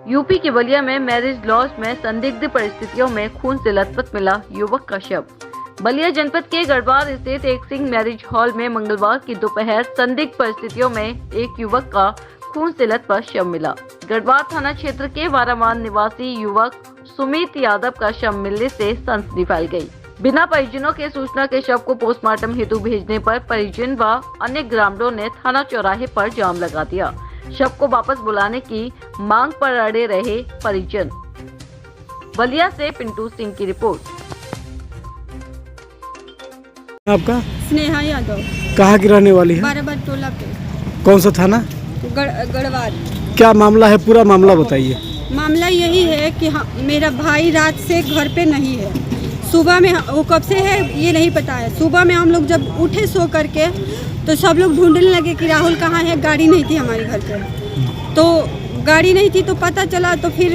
UP के बलिया में marriage laws में संदिग्ध परिस्थितियों में खून से लथपथ मिला युवक का शव। बलिया जनपद के गढ़वार स्थित एक सिंह मैरिज हॉल में मंगलवार की दोपहर संदिग्ध परिस्थितियों में एक युवक का खून से लथपथ शव मिला। गढ़वार थाना क्षेत्र के वारामान निवासी युवक सुमित यादव का शव मिलने से सनसनी फैल गई। बिना परिजनों के सूचना के शव को पोस्टमार्टम हेतु भेजने पर परिजन व अन्य ग्रामीणों ने थाना चौराहे पर जाम लगा दिया। शव को वापस बुलाने की मांग पर अड़े रहे परिजन। बलिया से पिंटू सिंह की रिपोर्ट। आपका स्नेहा यादव कहाँ की रहने वाली है? बाराबाद टोला पे। कौन सा थाना? गढ़वार। क्या मामला है, पूरा मामला बताइए। मामला यही है कि मेरा भाई रात से घर पे नहीं है। सुबह में वो कब से है ये नहीं पता है। सुबह में हम लोग जब उठे सो करके तो सब लोग ढूंढने लगे कि राहुल कहाँ है। गाड़ी नहीं थी हमारे घर पे, तो गाड़ी नहीं थी तो पता चला। तो फिर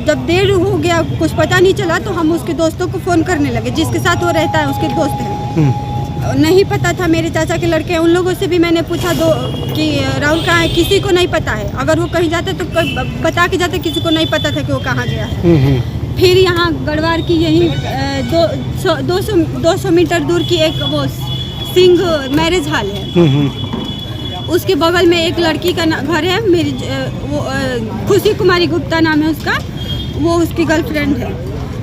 जब देर हो गया कुछ पता नहीं चला तो हम उसके दोस्तों को फ़ोन करने लगे, जिसके साथ वो रहता है उसके दोस्त हैं। नहीं पता था, मेरे चाचा के लड़के हैं, उन लोगों से भी मैंने पूछा कि राहुल कहाँ है। किसी को नहीं पता है। अगर वो कहीं जाते तो बता के जाते, किसी को नहीं पता था कि वो कहाँ गया है। फिर यहाँ गढ़वार की यही 200 मीटर दूर की एक वो सिंह मैरिज हॉल है, उसके बगल में एक लड़की का घर है। मेरी वो खुशी कुमारी गुप्ता नाम है उसका, वो उसकी गर्लफ्रेंड है,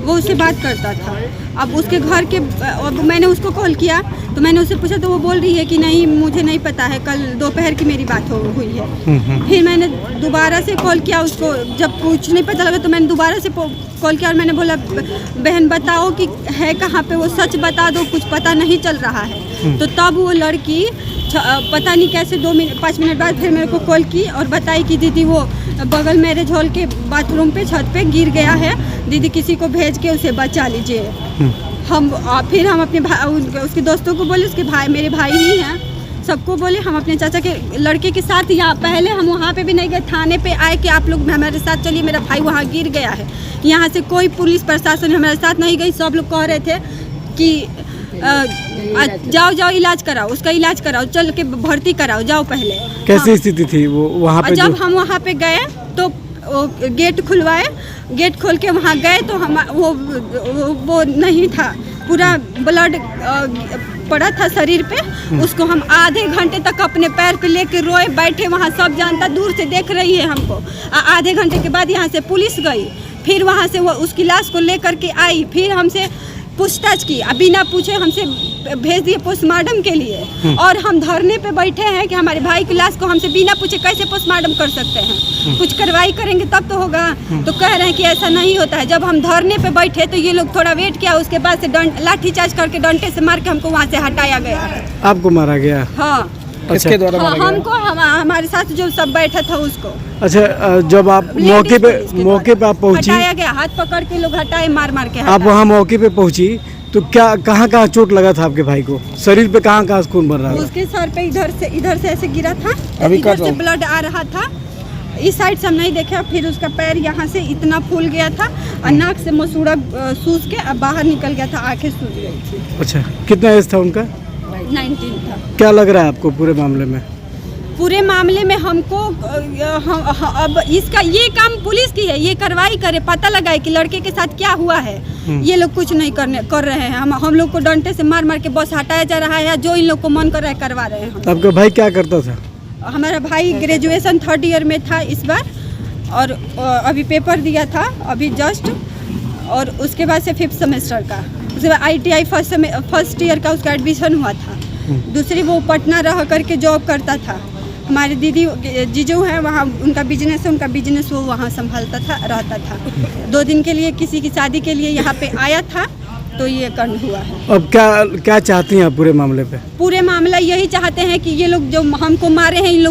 वो उससे बात करता था। अब उसके घर के अब मैंने उसको कॉल किया तो मैंने उससे पूछा तो वो बोल रही है कि नहीं मुझे नहीं पता है, कल दोपहर की मेरी बात हुई है। फिर मैंने दोबारा से कॉल किया उसको, जब कुछ नहीं पता लगा तो मैंने दोबारा से कॉल किया और मैंने बोला बहन बताओ कि है कहाँ पे, वो सच बता दो, कुछ पता नहीं चल रहा है। तो तब वो लड़की पता नहीं कैसे 5 मिनट बाद फिर मेरे को कॉल की और बताई कि दीदी वो बगल मैरिज हॉल के बाथरूम पे छत पे गिर गया है, दीदी किसी को भेज के उसे बचा लीजिए। फिर हम अपने उसके दोस्तों को बोले, उसके भाई मेरे भाई ही हैं, सबको बोले हम अपने चाचा के लड़के के साथ यहाँ पहले हम वहाँ पे भी नहीं गए, थाने पे आए कि आप लोग हमारे साथ चलिए, मेरा भाई वहाँ गिर गया है। यहाँ से कोई पुलिस प्रशासन हमारे साथ नहीं गई। सब लोग कह रहे थे कि जाओ इलाज कराओ, उसका इलाज कराओ, चल के भर्ती कराओ, जाओ पहले। कैसी स्थिति थी वो वहाँ पे? जब हम वहाँ पे गए तो गेट खुलवाए, गेट खोल के वहाँ गए तो हम वो नहीं था, पूरा ब्लड पड़ा था शरीर पे। उसको हम आधे घंटे तक अपने पैर पे लेके रोए बैठे, वहाँ सब जानता दूर से देख रही है हमको। आधे घंटे के बाद यहाँ से पुलिस गई, फिर वहाँ से वो उसकी लाश को लेकर के आई, फिर हमसे पूछताछ की, बिना पूछे हमसे भेज दिए पोस्टमार्टम के लिए। और हम धरने पे बैठे हैं कि हमारे भाई की लाश को हमसे बिना पूछे कैसे पोस्टमार्टम कर सकते हैं, कुछ कार्रवाई करेंगे तब तो होगा। तो कह रहे हैं कि ऐसा नहीं होता है। जब हम धरने पे बैठे तो ये लोग थोड़ा वेट किया, उसके बाद से लाठीचार्ज करके डंडे से मार के हमको वहाँ से हटाया गया। आपको मारा गया? हाँ। किसके द्वारा मारा गया? हमको, हमारे साथ जो सब बैठा था उसको। अच्छा, जब आप मौके पे आप पहुंची, हटाया गया, हाथ पकड़ के लोग हटाए, मार के आप वहाँ मौके पे पहुंची तो क्या कहाँ चोट लगा था आपके भाई को? शरीर पे कहाँ खून भर रहा था? उसके सर पे इधर से ऐसे गिरा था, इधर से ब्लड आ रहा था, इस साइड से हम नहीं देखे। फिर उसका पैर यहाँ से इतना फूल गया था और नाक से मसूड़ा सूज के बाहर निकल गया था, आंखें सूज गई थी। अच्छा, कितना एज था उनका? 19 था। क्या लग रहा है आपको पूरे मामले में? पूरे मामले में हमको अब इसका ये काम पुलिस की है, ये कार्रवाई करे, पता लगाए कि लड़के के साथ क्या हुआ है। ये लोग कुछ नहीं कर रहे हैं। हम लोग को डंडे से मार के बस हटाया जा रहा है, जो इन लोग को मन कर रहा है करवा रहे हैं। आपका भाई क्या करता था? हमारा भाई ग्रेजुएशन 3rd ईयर में था इस बार, और अभी पेपर दिया था अभी जस्ट, और उसके बाद से 5th सेमेस्टर का, उसके बाद ITI फर्स्ट ईयर का उसका एडमिशन हुआ था। दूसरी वो पटना रह करके जॉब करता था। हमारे दीदी जीजू हैं वहाँ, उनका बिजनेस है, उनका बिजनेस वो वहाँ संभालता था, रहता था। 2 दिन के लिए किसी की शादी के लिए यहाँ पे आया था तो ये कांड हुआ है। अब क्या चाहती हैं आप पूरे मामले पे? पूरे मामला यही चाहते हैं कि ये लोग जो हमको मारे हैं, इन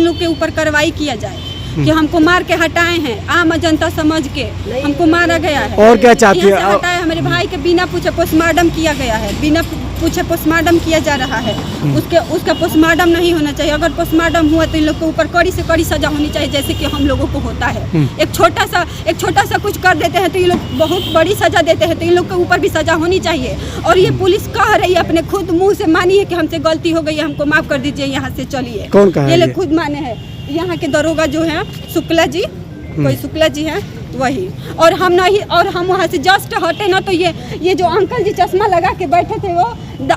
लोग के ऊपर कार्रवाई किया जाए, कि हमको मार के हटाए हैं, आम जनता समझ के हमको मारा गया है। और क्या चाहती है? हटाए, हमारे भाई के बिना पूछे पोस्टमार्टम किया गया है, बिना पूछे पोस्टमार्टम किया जा रहा है। उसका पोस्टमार्टम नहीं होना चाहिए। अगर पोस्टमार्टम हुआ तो इन लोग के ऊपर कड़ी से कड़ी सजा होनी चाहिए, जैसे कि हम लोगों को होता है। एक छोटा सा कुछ कर देते हैं तो ये लोग बहुत बड़ी सजा देते हैं, तो इन लोग के ऊपर भी सजा होनी चाहिए। और ये पुलिस कह रही है अपने खुद मुँह से, मानी है कि हमसे गलती हो गई है, हमको माफ कर दीजिए, यहाँ से चलिए। कौन कहा? ये लोग खुद माने हैं, यहाँ के दरोगा जो है शुक्ला जी, कोई शुक्ला जी हैं वही। और हम नहीं, और हम वहाँ से जस्ट हटे ना तो ये जो अंकल जी चश्मा लगा के बैठे थे वो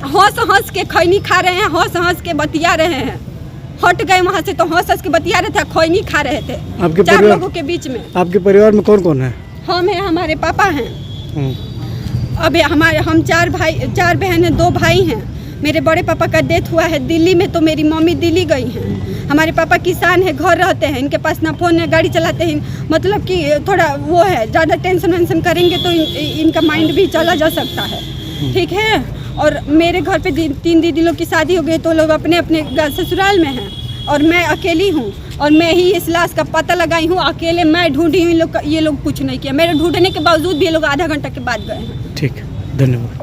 हंस हंस के खैनी खा रहे हैं, हंस हंस के बतिया रहे हैं। हट गए वहाँ से तो हंस हंस के बतिया रहे थे, खैनी खा रहे थे आपके 4 लोगों के बीच में। आपके परिवार में कौन कौन है? हम हैं, हमारे पापा हैं, अब हम 4 बहन हैं, 2 भाई हैं। मेरे बड़े पापा का डेथ हुआ है दिल्ली में, तो मेरी मम्मी दिल्ली गई हैं। हमारे पापा किसान है, घर रहते हैं, इनके पास ना फोन है, गाड़ी चलाते हैं, मतलब कि थोड़ा वो है, ज़्यादा टेंशन वेंशन करेंगे तो इनका माइंड भी चला जा सकता है, ठीक है। और मेरे घर पे 3 दीदी लोग की शादी हो गई, तो लोग अपने अपने ससुराल में हैं और मैं अकेली हूँ, और मैं ही इस लाश का पता लगाई हूँ अकेले, मैं ढूंढी हूँ। ये लोग कुछ नहीं किया, मेरे ढूंढने के बावजूद भी ये लोग आधा घंटा के बाद गए हैं। ठीक, धन्यवाद।